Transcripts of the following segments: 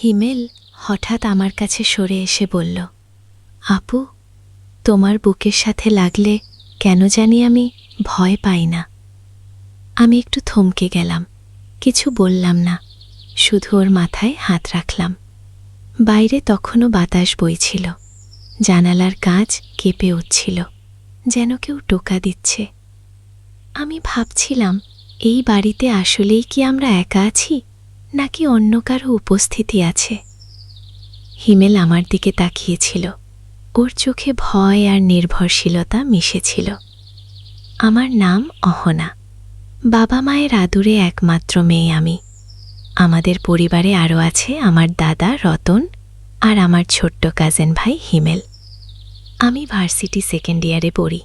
হিমেল হঠাৎ আমার কাছে সরে এসে বলল, আপু, তোমার বুকের সাথে লাগলে কেন জানি আমি ভয় পাই না। আমি একটু থমকে গেলাম, কিছু বললাম না, শুধু ওর মাথায় হাত রাখলাম। বাইরে তখনও বাতাস বইছিল, জানালার কাঁচ কেঁপে উঠছিল, যেন কেউ টোকা দিচ্ছে। আমি ভাবছিলাম, এই বাড়িতে আসলেই কি আমরা একা আছি, নাকি অন্য কারো উপস্থিতি আছে। হিমেল আমার দিকে তাকিয়েছিল, ওর চোখে ভয় আর নির্ভরশীলতা মিশেছিল। আমার নাম অহনা, বাবা মায়ের আদুরে একমাত্র মেয়ে আমি। আমাদের পরিবারে আরও আছে আমার দাদা রতন আর আমার ছোট্ট কাজিন ভাই হিমেল। আমি ভার্সিটি সেকেন্ড ইয়ারে পড়ি,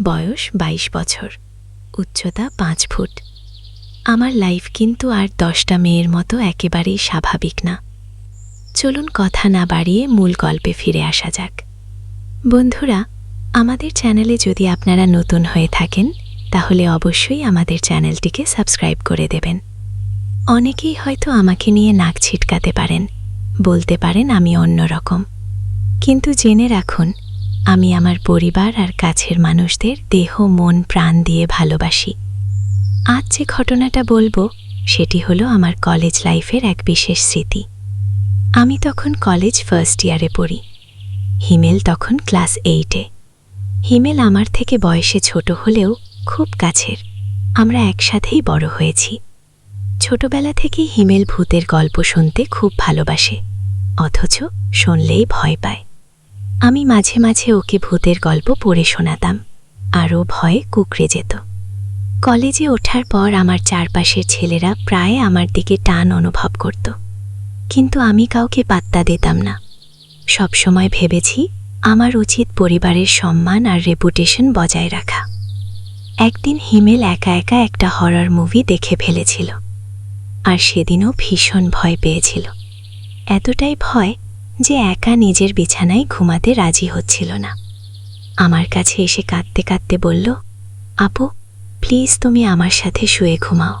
বয়স 22 বছর, উচ্চতা 5 ফুট। আমার লাইফ কিন্তু আর 10টা মেয়ের মতো একেবারেই স্বাভাবিক না। চলুন কথা না বাড়িয়ে মূল গল্পে ফিরে আসা যাক। বন্ধুরা, আমাদের চ্যানেলে যদি আপনারা নতুন হয়ে থাকেন তাহলে অবশ্যই আমাদের চ্যানেলটিকে সাবস্ক্রাইব করে দেবেন। অনেকেই হয়তো আমাকে নিয়ে নাক ছিটকাতে পারেন, বলতে পারেন আমি অন্যরকম, কিন্তু জেনে রাখুন, আমি আমার পরিবার আর কাছের মানুষদের দেহ মন প্রাণ দিয়ে ভালোবাসি। আজ যে ঘটনাটা বলবো সেটি হলো আমার কলেজ লাইফের এক বিশেষ স্মৃতি। আমি তখন কলেজ ফার্স্ট ইয়ারে পড়ি, হিমেল তখন ক্লাস 8-এ। হিমেল আমার থেকে বয়সে ছোট হলেও খুব কাছের, আমরা একসাথেই বড় হয়েছি। ছোটবেলা থেকেই হিমেল ভূতের গল্প শুনতে খুব ভালোবাসে, অথচ শুনলেই ভয় পায়। আমি মাঝে মাঝে ওকে ভূতের গল্প পড়ে শোনাতাম, আরও ভয়ে কুঁকড়ে যেত। কলেজে ওঠার পর আমার চারপাশের ছেলেরা প্রায় আমার দিকে টান অনুভব করত, কিন্তু আমি কাউকে পাত্তা দিতাম না। সবসময় ভেবেছি আমার উচিত পরিবারের সম্মান আর রেপুটেশন বজায় রাখা। একদিন হিমেল একা একা একটা হরর মুভি দেখে ফেলেছিল, আর সেদিনও ভীষণ ভয় পেয়েছিল। এতটাই ভয় যে একা নিজের বিছানায় ঘুমাতে রাজি হচ্ছিল না। আমার কাছে এসে কাঁদতে কাঁদতে বলল, আপু, প্লিজ তুমি আমার সাথে শুয়ে ঘুমাও।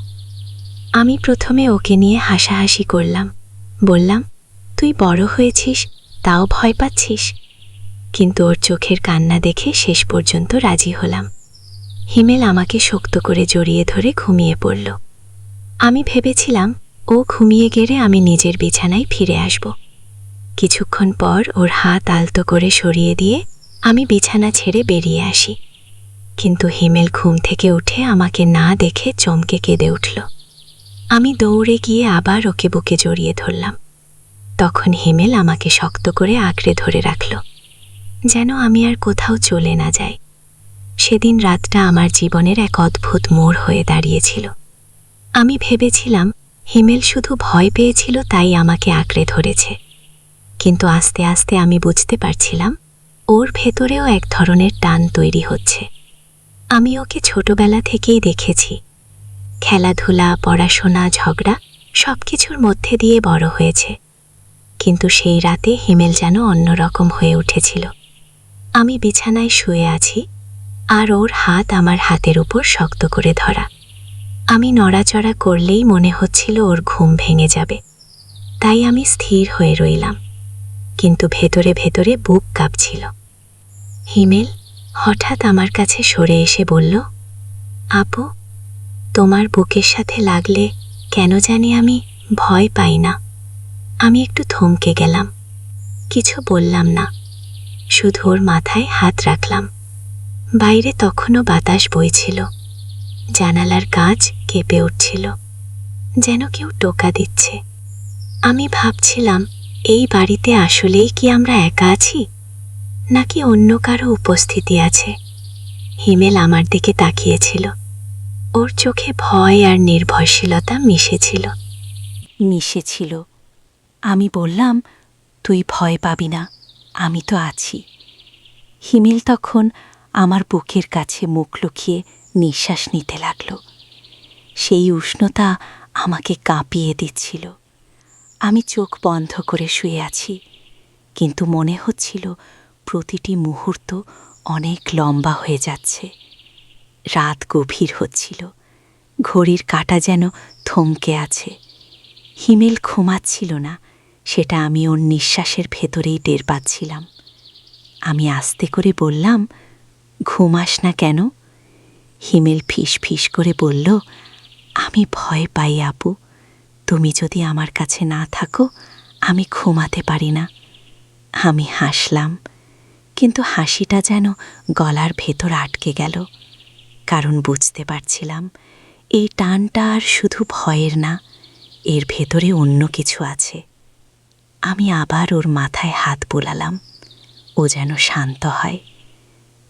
আমি প্রথমে ওকে নিয়ে হাসাহাসি করলাম, বললাম, তুই বড় হয়েছিস, তাও ভয় পাচ্ছিস। কিন্তু ওর চোখের কান্না দেখে শেষ পর্যন্ত রাজি হলাম। হিমেল আমাকে শক্ত করে জড়িয়ে ধরে ঘুমিয়ে পড়ল। আমি ভেবেছিলাম ও ঘুমিয়ে গেলে আমি নিজের বিছানায় ফিরে আসব। কিছুক্ষণ পর ওর হাত আলতো করে সরিয়ে দিয়ে আমি বিছানা ছেড়ে বেরিয়ে আসি, কিন্তু হিমেল ঘুম থেকে উঠে আমাকে না দেখে চমকে কেঁদে উঠল। আমি দৌড়ে গিয়ে আবার ওকে বুকে জড়িয়ে ধরলাম। তখন হিমেল আমাকে শক্ত করে আঁকড়ে ধরে রাখল, যেন আমি আর কোথাও চলে না যাই। সেদিন রাতটা আমার জীবনের এক অদ্ভুত মোড় হয়ে দাঁড়িয়েছিল। আমি ভেবেছিলাম হিমেল শুধু ভয় পেয়েছিল তাই আমাকে আঁকড়ে ধরেছে, কিন্তু আস্তে আস্তে আমি বুঝতে পারছিলাম ওর ভেতরেও এক ধরনের টান তৈরি হচ্ছে। আমি ওকে ছোটবেলা থেকেই দেখেছি, খেলাধুলা, পড়াশোনা, ঝগড়া সবকিছুর মধ্যে দিয়ে বড় হয়েছে, কিন্তু সেই রাতে হিমেল যেন অন্যরকম হয়ে উঠেছিল। আমি বিছানায় শুয়ে আছি, আর ওর হাত আমার হাতের উপর শক্ত করে ধরা। আমি নড়াচড়া করলেই মনে হচ্ছিল ওর ঘুম ভেঙে যাবে, তাই আমি স্থির হয়ে রইলাম, কিন্তু ভেতরে ভেতরে বুক কাঁপছিল। হিমেল হঠাৎ আমার কাছে সরে এসে বলল, আপু, তোমার বুকের সাথে লাগলে কেন জানি আমি ভয় পাই না। আমি একটু থমকে গেলাম, কিছু বললাম না, শুধু ওর মাথায় হাত রাখলাম। বাইরে তখনও বাতাস বইছিল, জানালার কাঁচ কেঁপে উঠছিল, যেন কেউ টোকা দিচ্ছে। আমি ভাবছিলাম, এই বাড়িতে আসলেই কি আমরা একা আছি, নাকি অন্য কারো উপস্থিতি আছে। হিমেল আমার দিকে তাকিয়েছিল, ওর চোখে ভয় আর নির্ভরশীলতা মিশেছিল। আমি বললাম, তুই ভয় পাবি না, আমি তো আছি। হিমেল তখন আমার বুকের কাছে মুখ লুকিয়ে নিঃশ্বাস নিতে লাগল। সেই উষ্ণতা আমাকে কাঁপিয়ে দিচ্ছিল। আমি চোখ বন্ধ করে শুয়ে আছি, কিন্তু মনে হচ্ছিল প্রতিটি মুহূর্ত অনেক লম্বা হয়ে যাচ্ছে। রাত গভীর হচ্ছিল, ঘড়ির কাঁটা যেন থমকে আছে। হিমেল ঘুমাচ্ছিল না, সেটা আমি ওর নিঃশ্বাসের ভেতরেই টের পাচ্ছিলাম। আমি আস্তে করে বললাম, ঘুমাস না কেন? হিমেল ফিস ফিস করে বলল, আমি ভয় পাই আপু, তুমি যদি আমার কাছে না থাকো আমি ঘুমাতে পারি না। আমি হাসলাম, কিন্তু হাসিটা যেন গলার ভেতর আটকে গেল, কারণ বুঝতে পারছিলাম এই টানটা আর শুধু ভয়ের না, এর ভেতরে অন্য কিছু আছে। আমি আবার ওর মাথায় হাত বোলালাম, ও যেন শান্ত হয়।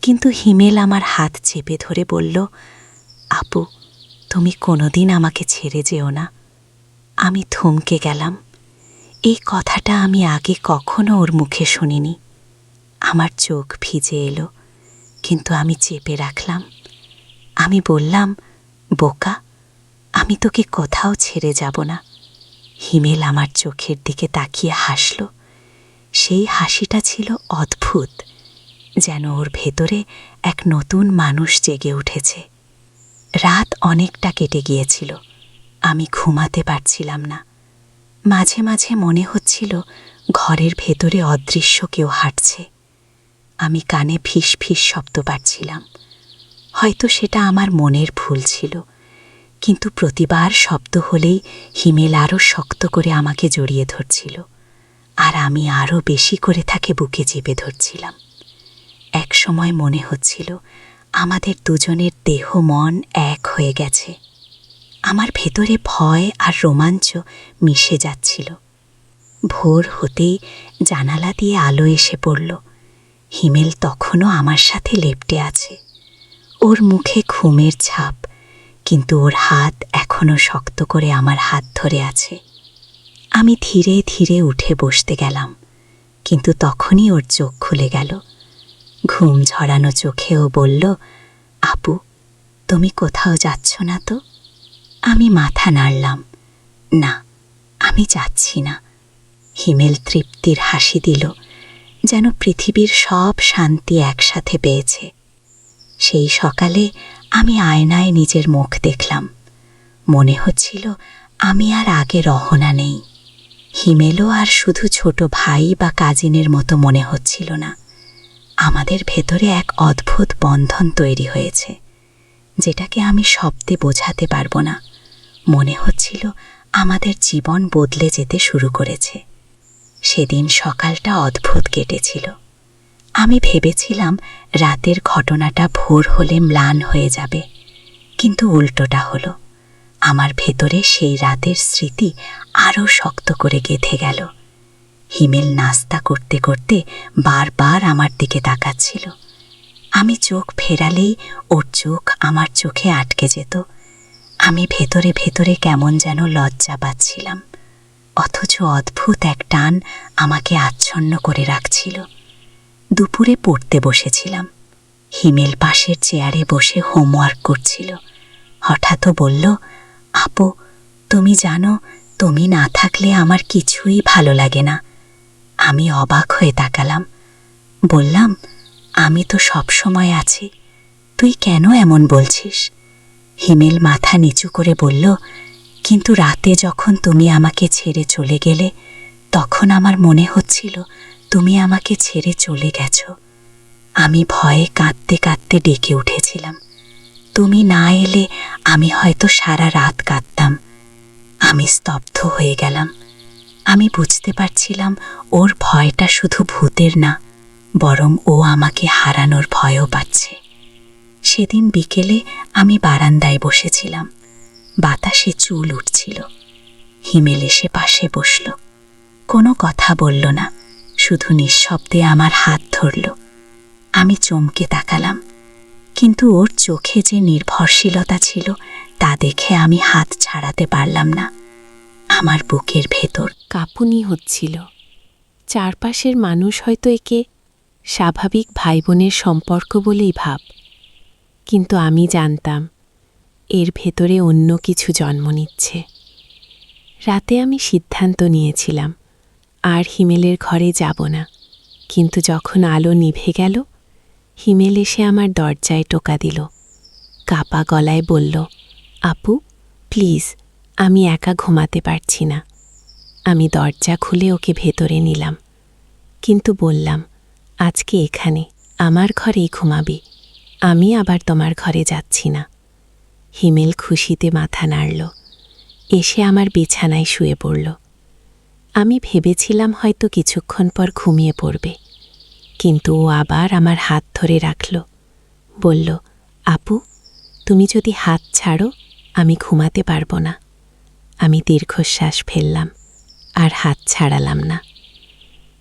কিন্তু হিমেল আমার হাত চেপে ধরে বলল, আপু, তুমি কোনোদিন আমাকে ছেড়ে যেও না। আমি থমকে গেলাম। এই কথাটা আমি আগে কখনো ওর মুখে শুনিনি। আমার চোখ ভিজে এলো, কিন্তু আমি চেপে রাখলাম। আমি বললাম, বোকা, আমি তোকে কোথাও ছেড়ে যাব না। হিমেল আমার চোখের দিকে তাকিয়ে হাসল। সেই হাসিটা ছিল অদ্ভুত, যেন ওর ভেতরে এক নতুন মানুষ জেগে উঠেছে। রাত অনেকটা কেটে গিয়েছিল, আমি ঘুমাতে পারছিলাম না। মাঝে মাঝে মনে হচ্ছিল ঘরের ভেতরে অদৃশ্য কেউ হাঁটছে। আমি কানে ফিস ফিস শব্দ পাচ্ছিলাম। হয়তো সেটা আমার মনের ভুল ছিল, কিন্তু প্রতিবার শব্দ হলেই হিমেল আরও শক্ত করে আমাকে জড়িয়ে ধরছিল, আর আমি আরও বেশি করে তাকে বুকে চেপে ধরছিলাম। এক সময় মনে হচ্ছিল আমাদের দুজনের দেহ মন এক হয়ে গেছে। আমার ভেতরে ভয় আর রোমাঞ্চ মিশে যাচ্ছিল। ভোর হতেই জানালা দিয়ে আলো এসে পড়ল। হিমেল তখনও আমার সাথে লেপ্টে আছে। ওর মুখে ঘুমের ছাপ, কিন্তু ওর হাত এখনও শক্ত করে আমার হাত ধরে আছে। আমি ধীরে ধীরে উঠে বসতে গেলাম, কিন্তু তখনই ওর চোখ খুলে গেল। ঘুম ঝরানো চোখেও বলল, আপু, তুমি কোথাও যাচ্ছ না তো? আমি মাথা নাড়লাম, না, আমি যাচ্ছি না। হিমেল তৃপ্তির হাসি দিল, যেন পৃথিবীর সব শান্তি একসাথে পেয়েছে। সেই সকালে আমি আয়নায় নিজের মুখ দেখলাম। মনে হচ্ছিল আমি আর আগে রহনা নেই। হিমেলও আর শুধু ছোট ভাই বা কাজিনের মতো মনে হচ্ছিল না। আমাদের ভেতরে এক অদ্ভুত বন্ধন তৈরি হয়েছে, যেটাকে আমি শব্দে বোঝাতে পারবো না। মনে হচ্ছিল আমাদের জীবন বদলে যেতে শুরু করেছে। সেদিন সকালটা অদ্ভুত কেটেছিল। আমি ভেবেছিলাম রাতের ঘটনাটা ভোর হলে ম্লান হয়ে যাবে, কিন্তু উল্টোটা হলো। আমার ভেতরে সেই রাতের স্মৃতি আরও শক্ত করে গেঁথে গেল। হিমেল নাস্তা করতে করতে বারবার আমার দিকে তাকাচ্ছিল। আমি চোখ ফেরালেই ওর চোখ আমার চোখে আটকে যেত। আমি ভেতরে ভেতরে কেমন যেন লজ্জা পাচ্ছিলাম, অথচ অদ্ভুত এক টান আমাকে আচ্ছন্ন করে রাখছিল। দুপুরে পড়তে বসেছিলাম। হিমেল পাশের চেয়ারে বসে হোমওয়ার্ক করছিল। হঠাৎ বলল, আপু, তুমি জানো, তুমি না থাকলে আমার কিছুই ভালো লাগে না। আমি অবাক হয়ে তাকালাম। বললাম, আমি তো সব সময় আছি, তুই কেন এমন বলছিস? হিমেল মাথা নিচু করে বলল, কিন্তু রাতে যখন তুমি আমাকে ছেড়ে চলে গেলে, তখন আমার মনে হচ্ছিল তুমি আমাকে ছেড়ে চলে গেছো। আমি ভয়ে কাঁদতে কাঁদতে ডেকে উঠেছিলাম। তুমি না এলে আমি হয়তো সারা রাত কাঁদতাম। আমি স্তব্ধ হয়ে গেলাম। আমি বুঝতে পারছিলাম ওর ভয়টা শুধু ভূতের না, বরং ও আমাকে হারানোর ভয়ও পাচ্ছে। সেদিন বিকেলে আমি বারান্দায় বসেছিলাম। বাতাসে চুল উঠছিল। হিমেল এসে পাশে বসল। কোনো কথা বলল না, শুধু নিঃশব্দে আমার হাত ধরল। আমি চমকে তাকালাম, কিন্তু ওর চোখে যে নির্ভরশীলতা ছিল তা দেখে আমি হাত ছাড়াতে পারলাম না। আমার বুকের ভেতর কাঁপুনি হচ্ছিল। চারপাশের মানুষ হয়তো একে স্বাভাবিক ভাই বোনের সম্পর্ক বলেই ভাব, কিন্তু আমি জানতাম এর ভেতরে অন্য কিছু জন্ম নিচ্ছে। রাতে আমি সিদ্ধান্ত নিয়েছিলাম আর হিমেলের ঘরে যাব না, কিন্তু যখন আলো নিভে গেল, হিমেল এসে আমার দরজায় টোকা দিল। কাপা গলায় বলল, আপু, প্লিজ, আমি একা ঘুমাতে পারছি না। আমি দরজা খুলে ওকে ভেতরে নিলাম, কিন্তু বললাম, আজকে এখানে আমার ঘরেই ঘুমাবি, আমি আবার তোমার ঘরে যাচ্ছি না। হিমেল খুশিতে মাথা নাড়ল, এসে আমার বিছানায় শুয়ে পড়ল। আমি ভেবেছিলাম হয়তো কিছুক্ষণ পর ঘুমিয়ে পড়বে, কিন্তু ও আবার আমার হাত ধরে রাখল, বলল, আপু, তুমি যদি হাত ছাড়ো আমি ঘুমাতে পারবো না। আমি দীর্ঘশ্বাস ফেললাম, আর হাত ছাড়ালাম না।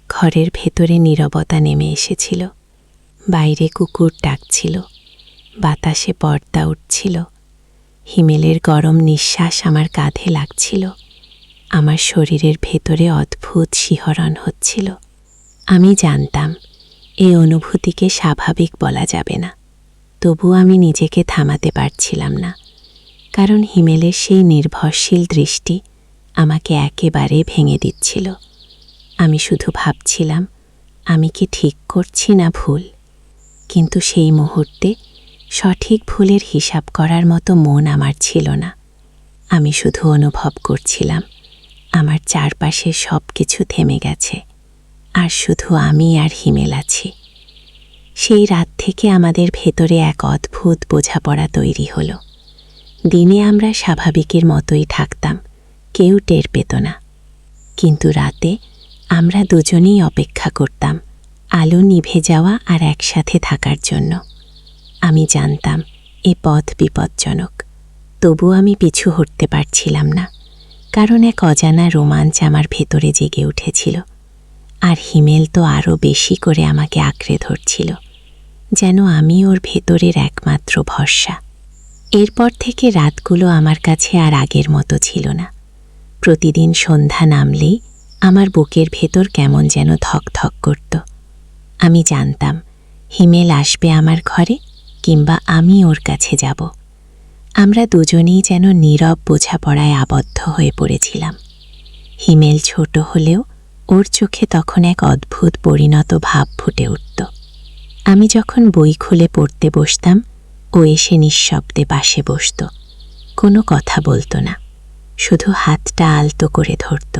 ঘরের ভেতরে নীরবতা নেমে এসেছিল। বাইরে কুকুর ডাকছিল, বাতাসে পর্দা উঠছিল, হিমেলের গরম নিঃশ্বাস আমার কাঁধে লাগছিল, আমার শরীরের ভেতরে অদ্ভুত শিহরণ হচ্ছিল। আমি জানতাম এই অনুভূতিকে স্বাভাবিক বলা যাবে না, তবু আমি নিজেকে থামাতে পারছিলাম না, কারণ হিমেলের সেই নির্ভরশীল দৃষ্টি আমাকে একেবারে ভেঙে দিচ্ছিল। আমি শুধু ভাবছিলাম, আমি কি ঠিক করছি না ভুল? কিন্তু সেই মুহূর্তে সঠিক ভুলের হিসাব করার মতো মন আমার ছিল না। আমি শুধু অনুভব করছিলাম, আমার চারপাশে সব কিছু থেমে গেছে, আর শুধু আমি আর হিমেল আছি। সেই রাত থেকে আমাদের ভেতরে এক অদ্ভুত বোঝাপড়া তৈরি হলো। দিনে আমরা স্বাভাবিকের মতোই থাকতাম, কেউ টের পেত না, কিন্তু রাতে আমরা দুজনেই অপেক্ষা করতাম আলো নিভে যাওয়া আর একসাথে থাকার জন্য। আমি জানতাম এ পথ বিপজ্জনক, তবু আমি পিছু হটতে পারছিলাম না, কারণ এক অজানা রোমাঞ্চ আমার ভেতরে জেগে উঠেছিল। আর হিমেল তো আরও বেশি করে আমাকে আঁকড়ে ধরছিল, যেন আমি ওর ভেতরের একমাত্র ভরসা। এরপর থেকে রাতগুলো আমার কাছে আর আগের মতো ছিল না। প্রতিদিন সন্ধ্যা নামলেই আমার বুকের ভেতর কেমন যেন ধকধক করত। আমি জানতাম হিমেল আসবে আমার ঘরে, কিংবা আমি ওর কাছে যাব। আমরা দুজনেই যেন নীরব বোঝাপড়ায় আবদ্ধ হয়ে পড়েছিলাম। হিমেল ছোট হলেও ওর চোখে তখন এক অদ্ভুত পরিণত ভাব ফুটে উঠত। আমি যখন বই খুলে পড়তে বসতাম, ও এসে নিঃশব্দে পাশে বসত, কোনো কথা বলতো না, শুধু হাতটা আলতো করে ধরত।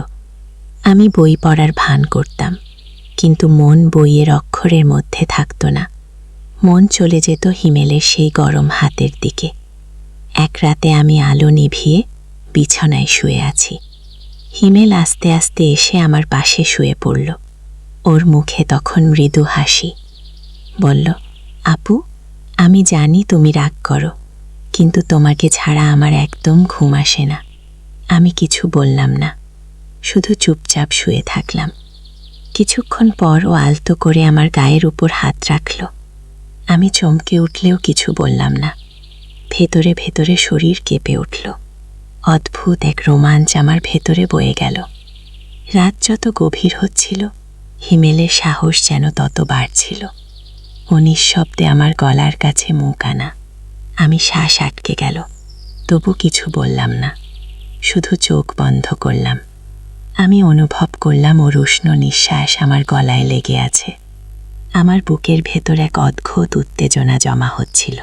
আমি বই পড়ার ভান করতাম, কিন্তু মন বইয়ের অক্ষরের মধ্যে থাকত না। মন চলে যেত হিমেলের সেই গরম হাতের দিকে। এক রাতে আমি আলো নিভিয়ে বিছানায় শুয়ে আছি। হিমেল আস্তে আস্তে এসে আমার পাশে শুয়ে পড়ল। ওর মুখে তখন মৃদু হাসি। বলল, আপু, আমি জানি তুমি রাগ করো, কিন্তু তোমাকে ছাড়া আমার একদম ঘুম আসে না। আমি কিছু বললাম না, শুধু চুপচাপ শুয়ে থাকলাম। কিছুক্ষণ পর ও আলতো করে আমার গায়ের উপর হাত রাখল। আমি চমকে উঠলেও কিছু বললাম না। ভেতরে ভেতরে শরীর কেঁপে উঠল। অদ্ভুত এক রোমাঞ্চ আমার ভেতরে বয়ে গেল। রাত যত গভীর হচ্ছিল, হিমেলের সাহস যেন তত বাড়ছিল। ও নিঃশব্দে আমার গলার কাছে মুখ আনা। আমি শ্বাস আটকে গেল, তবু কিছু বললাম না, শুধু চোখ বন্ধ করলাম। আমি অনুভব করলাম ওর উষ্ণ নিঃশ্বাস আমার গলায় লেগে আছে। আমার বুকের ভেতর এক অদ্ভুত উত্তেজনা জমা হচ্ছিল।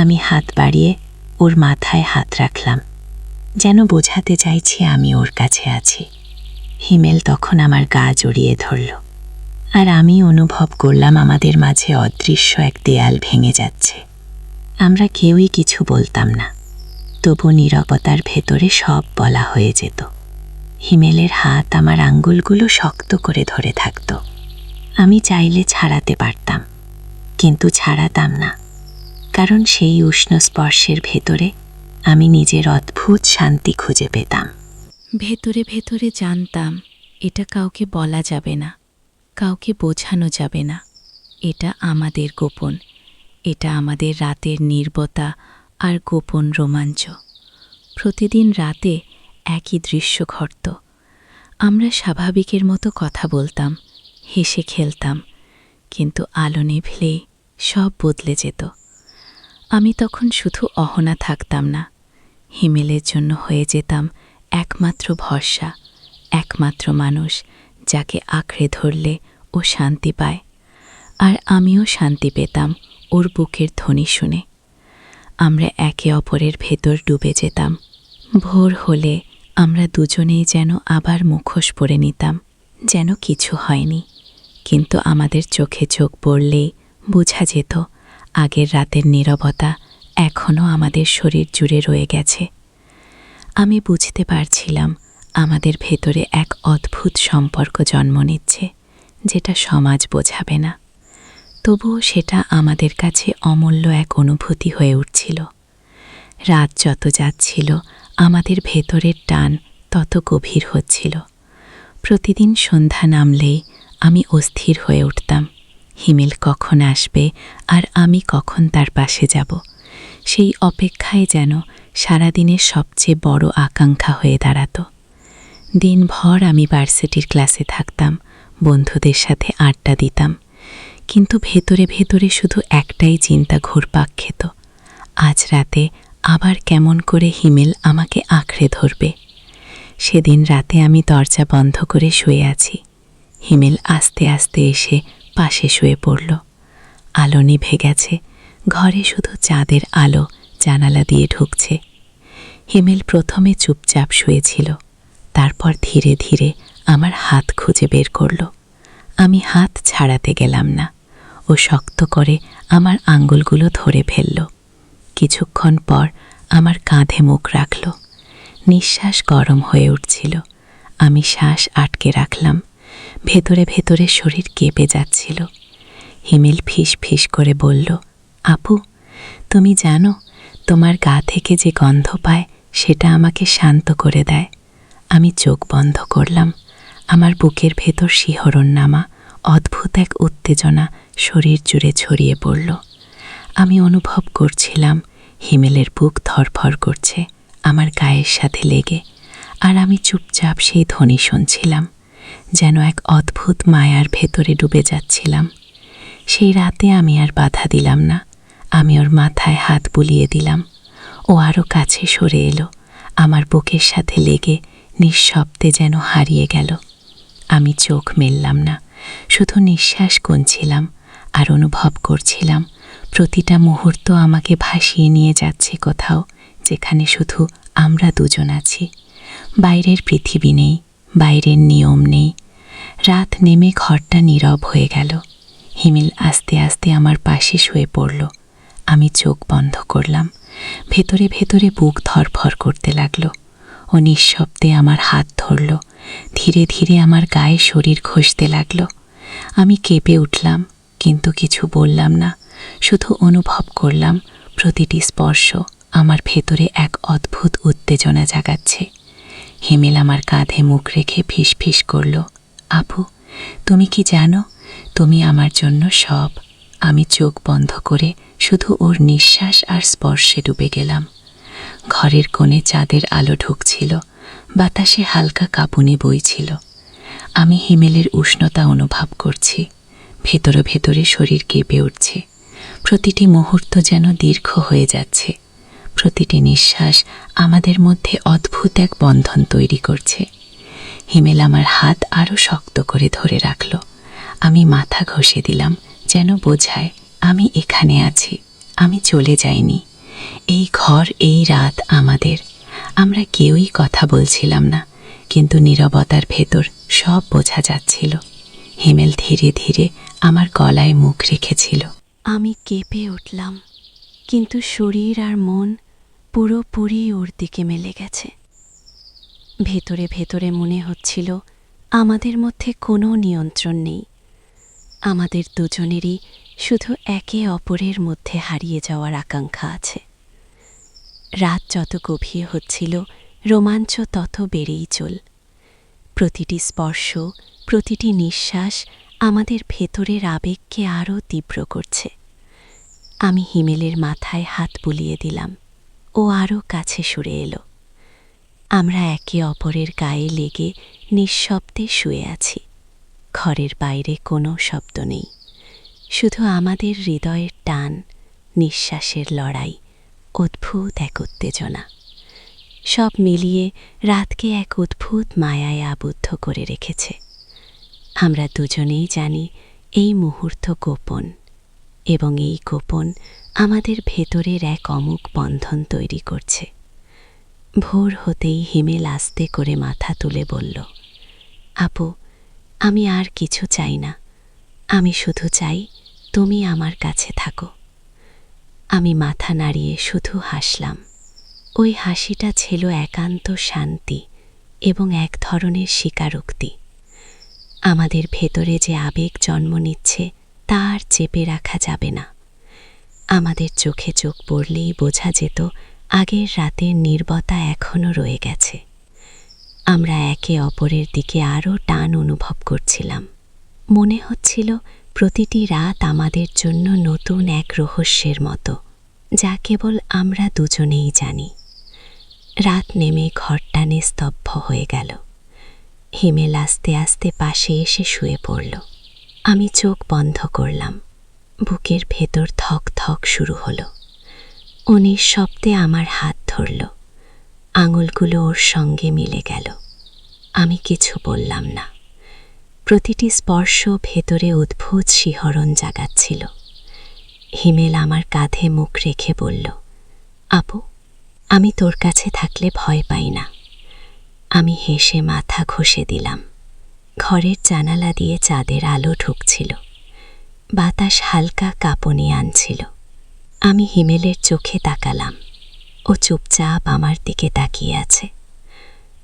আমি হাত বাড়িয়ে ওর মাথায় হাত রাখলাম, যেন বোঝাতে চাইছি আমি ওর কাছে আছি। হিমেল তখন আমার গা জড়িয়ে ধরল, আর আমি অনুভব করলাম আমাদের মাঝে অদৃশ্য এক দেয়াল ভেঙে যাচ্ছে। আমরা কেউই কিছু বলতাম না, তবু নীরবতার ভেতরে সব বলা হয়ে যেত। হিমেলের হাত আমার আঙ্গুলগুলো শক্ত করে ধরে থাকত। আমি চাইলে ছাড়াতে পারতাম, কিন্তু ছাড়াতাম না, কারণ সেই উষ্ণ স্পর্শের ভেতরে আমি নিজের অদ্ভুত শান্তি খুঁজে পেতাম। ভেতরে ভেতরে জানতাম এটা কাউকে বলা যাবে না, কাউকে বোঝানো যাবে না। এটা আমাদের গোপন, এটা আমাদের রাতের নীরবতা আর গোপন রোমাঞ্চ। প্রতিদিন রাতে একই দৃশ্য ঘটত। আমরা স্বাভাবিকের মতো কথা বলতাম, হেসে খেলতাম, কিন্তু আলো নিভলেই সব বদলে যেত। আমি তখন শুধু অহনা থাকতাম না, হিমেলের জন্য হয়ে যেতাম একমাত্র ভরসা, একমাত্র মানুষ যাকে আঁকড়ে ধরলে ও শান্তি পায়। আর আমিও শান্তি পেতাম ওর বুকের ধ্বনি শুনে। আমরা একে অপরের ভেতর ডুবে যেতাম। ভোর হলে আমরা দুজনেই যেন আবার মুখোশ পরে নিতাম, যেন কিছু হয়নি। কিন্তু আমাদের চোখে চোখ পড়লেই বোঝা যেত আগের রাতের নীরবতা এখনও আমাদের শরীর জুড়ে রয়ে গেছে। আমি বুঝতে পারছিলাম আমাদের ভেতরে এক অদ্ভুত সম্পর্ক জন্ম নিচ্ছে, যেটা সমাজ বোঝাবে না। তবুও সেটা আমাদের কাছে অমূল্য এক অনুভূতি হয়ে উঠছিল। রাত যত যাচ্ছিল আমাদের ভেতরের টান তত গভীর হচ্ছিল। প্রতিদিন সন্ধ্যা নামলেই আমি অস্থির হয়ে উঠতাম, হিমেল কখন আসবে আর আমি কখন তার পাশে যাব। সেই অপেক্ষায় যেন সারাদিনের সবচেয়ে বড় আকাঙ্ক্ষা হয়ে দাঁড়াত। দিনভর আমি ভার্সিটির ক্লাসে থাকতাম, বন্ধুদের সাথে আড্ডা দিতাম, কিন্তু ভেতরে ভেতরে শুধু একটাই চিন্তা ঘুরপাক খেত, আজ রাতে আবার কেমন করে হিমেল আমাকে আঁকড়ে ধরবে। সেদিন রাতে আমি দরজা বন্ধ করে শুয়ে আছি। হিমেল আস্তে আস্তে এসে পাশে শুয়ে পড়ল। আলো নিভে গেছে, ঘরে শুধু চাঁদের আলো জানালা দিয়ে ঢুকছে। হিমেল প্রথমে চুপচাপ শুয়েছিল, তারপর ধীরে ধীরে আমার হাত খুঁজে বের করল। আমি হাত ছাড়াতে গেলাম না, ও শক্ত করে আমার আঙ্গুলগুলো ধরে ফেলল। কিছুক্ষণ পর আমার কাঁধে মুখ রাখল। নিঃশ্বাস গরম হয়ে উঠছিল, আমি শ্বাস আটকে রাখলাম। ভেতরে ভেতরে শরীর কেঁপে যাচ্ছিল। হিমেল ফিস ফিস করে বলল, আপু, তুমি জানো তোমার গা থেকে যে গন্ধ পায় সেটা আমাকে শান্ত করে দেয়। আমি চোখ বন্ধ করলাম। আমার বুকের ভেতর শিহরণ নামা অদ্ভুত এক উত্তেজনা শরীর জুড়ে ছড়িয়ে পড়ল। আমি অনুভব করছিলাম হিমেলের বুক ধরফর করছে আমার গায়ের সাথে লেগে, আর আমি চুপচাপ সেই ধ্বনি শুনছিলাম, যেন এক অদ্ভুত মায়ার ভেতরে ডুবে যাচ্ছিলাম। সেই রাতে আমি আর বাধা দিলাম না, আমি ওর মাথায় হাত বুলিয়ে দিলাম। ও আরও কাছে সরে এলো, আমার বুকের সাথে লেগে নিঃশব্দে যেন হারিয়ে গেল। আমি চোখ মেললাম না, শুধু নিঃশ্বাস গুনছিলাম আর অনুভব করছিলাম প্রতিটা মুহূর্ত আমাকে ভাসিয়ে নিয়ে যাচ্ছে কোথাও, যেখানে শুধু আমরা দুজন আছি। বাইরের পৃথিবী নেই, বাইরের নিয়ম নেই। রাত নেমে ঘরটা নীরব হয়ে গেল। হিমেল আস্তে আস্তে আমার পাশে শুয়ে পড়ল। আমি চোখ বন্ধ করলাম। ভেতরে ভেতরে বুক ধরফর করতে লাগলো। ও নিঃশব্দে আমার হাত ধরল, ধীরে ধীরে আমার গায়ে শরীর ঘষতে লাগলো। আমি কেঁপে উঠলাম, কিন্তু কিছু বললাম না, শুধু অনুভব করলাম প্রতিটি স্পর্শ আমার ভেতরে এক অদ্ভুত উত্তেজনা জাগাচ্ছে। হিমেল আমার কাঁধে মুখ রেখে ফিস ফিস করল, আপু, তুমি কি জানো, তুমি আমার জন্য সব। আমি চোখ বন্ধ করে শুধু ওর নিঃশ্বাস আর স্পর্শে ডুবে গেলাম। ঘরের কোণে চাঁদের আলো ঢুকছিল, বাতাসে হালকা কাঁপুনি বইছিল। আমি হিমেলের উষ্ণতা অনুভব করছি, ভেতরে ভেতরে শরীর কেঁপে উঠছে। প্রতিটি মুহূর্ত যেন দীর্ঘ হয়ে যাচ্ছে, প্রতিটি নিঃশ্বাস আমাদের মধ্যে অদ্ভুত এক বন্ধন তৈরি করছে। হিমেল আমার হাত আরও শক্ত করে ধরে রাখল। আমি মাথা ঘষে দিলাম, যেন বোঝায় আমি এখানে আছি, আমি চলে যাইনি। এই ঘর, এই রাত আমাদের। আমরা কেউই কথা বলছিলাম না, কিন্তু নীরবতার ভেতর সব বোঝা যাচ্ছিল। হিমেল ধীরে ধীরে আমার গলায় মুখ রেখেছিল। আমি কেঁপে উঠলাম, কিন্তু শরীর আর মন পুরোপুরি ওর দিকে মেলে গেছে। ভেতরে ভেতরে মনে হচ্ছিল আমাদের মধ্যে কোনো নিয়ন্ত্রণ নেই। আমাদের দুজনেরই শুধু একে অপরের মধ্যে হারিয়ে যাওয়ার আকাঙ্ক্ষা আছে। রাত যত গভীর হচ্ছিল, রোমাঞ্চ তত বেড়েই চল। প্রতিটি স্পর্শ, প্রতিটি নিঃশ্বাস আমাদের ভেতরের আবেগকে আরও তীব্র করছে। আমি হিমেলের মাথায় হাত বুলিয়ে দিলাম, ও আরও কাছে সরে এলো। আমরা একে অপরের গায়ে লেগে নিঃশব্দে শুয়ে আছি। ঘরের বাইরে কোনো শব্দ নেই, শুধু আমাদের হৃদয়ের টান, নিঃশ্বাসের লড়াই, অদ্ভুত এক উত্তেজনা। সব মিলিয়ে রাতকে এক অদ্ভুত মায়ায় আবদ্ধ করে রেখেছে। আমরা দুজনেই জানি এই মুহূর্ত গোপন, এবং এই গোপন আমাদের ভেতরের এক অমুক বন্ধন তৈরি করছে। ভোর হতেই হিমেল আস্তে করে মাথা তুলে বলল, আপু, আমি আর কিছু চাই না। আমি শুধু চাই তুমি আমার কাছে থাকো। আমি মাথা নাড়িয়ে শুধু হাসলাম। ওই হাসিটা ছিল একান্ত শান্তি এবং এক ধরনের স্বীকারোক্তি। আমাদের ভেতরে যে আবেগ জন্ম নিচ্ছে তা আর চেপে রাখা যাবে না। আমাদের চোখে চোখ পড়লেই বোঝা যেত আগের রাতের নীরবতা এখনও রয়ে গেছে। আমরা একে অপরের দিকে আরও টান অনুভব করছিলাম। মনে হচ্ছিল প্রতিটি রাত আমাদের জন্য নতুন এক রহস্যের মতো, যা কেবল আমরা দুজনেই জানি। রাত নেমে ঘরটা নিস্তব্ধ হয়ে গেল। হিমেল আস্তে আস্তে পাশে এসে শুয়ে পড়ল। আমি চোখ বন্ধ করলাম। বুকের ভেতর ধক ধক শুরু হলো। ও নিঃশব্দে আমার হাত ধরল। আঙুলগুলো ওর সঙ্গে মিলে গেল। আমি কিছু বললাম না। প্রতিটি স্পর্শ ভেতরে অদ্ভুত শিহরণ জাগাচ্ছিল। হিমেল আমার কাঁধে মুখ রেখে বলল, আপু, আমি তোর কাছে থাকলে ভয় পাই না। আমি হেসে মাথা ঘষে দিলাম। ঘরের জানালা দিয়ে চাঁদের আলো ঢুকছিল। বাতাস হালকা কাঁপুনি আনছিল। আমি হিমেলের চোখে তাকালাম। ও চুপচাপ আমার দিকে তাকিয়ে আছে।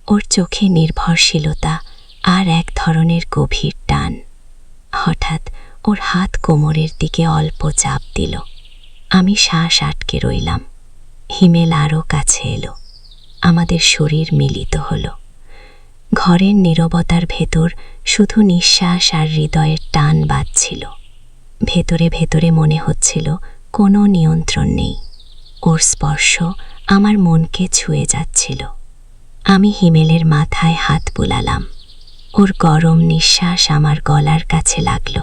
ওর চোখে নির্ভরশীলতা আর এক ধরনের গভীর টান। হঠাৎ ওর হাত কোমরের দিকে অল্প চাপ দিল। আমি শ্বাস আটকে রইলাম। হিমেল আরও কাছে এলো। আমাদের শরীর মিলিত হলো। ঘরের নীরবতার ভেতর শুধু নিঃশ্বাস আর হৃদয়ের টান বাজছিল। ভেতরে ভেতরে মনে হচ্ছিল কোনো নিয়ন্ত্রণ নেই। ওর স্পর্শ আমার মনকে ছুঁয়ে যাচ্ছিল। আমি হিমেলের মাথায় হাত বুলালাম। ওর গরম নিঃশ্বাস আমার গলার কাছে লাগল।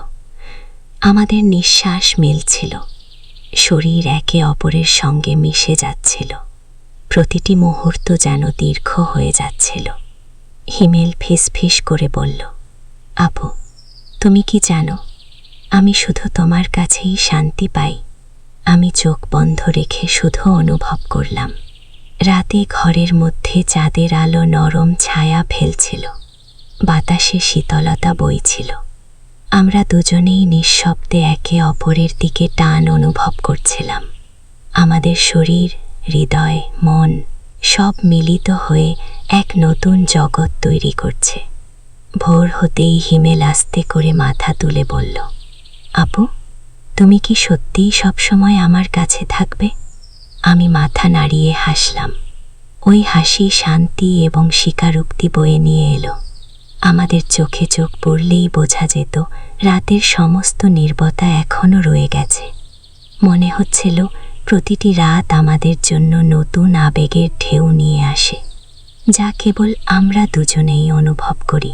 আমাদের নিঃশ্বাস মিলছিল। শরীর একে অপরের সঙ্গে মিশে যাচ্ছিল। প্রতিটি মুহূর্ত যেন দীর্ঘ হয়ে যাচ্ছিল। হিমেল ফিসফিস করে বলল, আপু, তুমি কি জানো, আমি শুধু তোমার কাছেই শান্তি পাই। আমি চোখ বন্ধ রেখে শুধু অনুভব করলাম। রাতে ঘরের মধ্যে চাঁদের আলো নরম ছায়া ফেলছিল। বাতাসে শীতলতা বইছিল। আমরা দুজনেই নিঃশব্দে একে অপরের দিকে টান অনুভব করছিলাম। আমাদের শরীর, হৃদয়, মন সব মিলিত হয়ে এক নতুন জগৎ তৈরি করছে। ভোর হতেই হিমেল আস্তে করে মাথা তুলে বলল, আপু, তুমি কি সত্যিই সবসময় আমার কাছে থাকবে? আমি মাথা নাড়িয়ে হাসলাম। ওই হাসি শান্তি এবং স্বীকারোক্তি বয়ে নিয়ে এলো। আমাদের চোখে চোখ পড়লেই বোঝা যেত রাতের সমস্ত নীরবতা এখনও রয়ে গেছে। মনে হচ্ছিল প্রতিটি রাত আমাদের জন্য নতুন আবেগের ঢেউ নিয়ে আসে, যা কেবল আমরা দুজনেই অনুভব করি।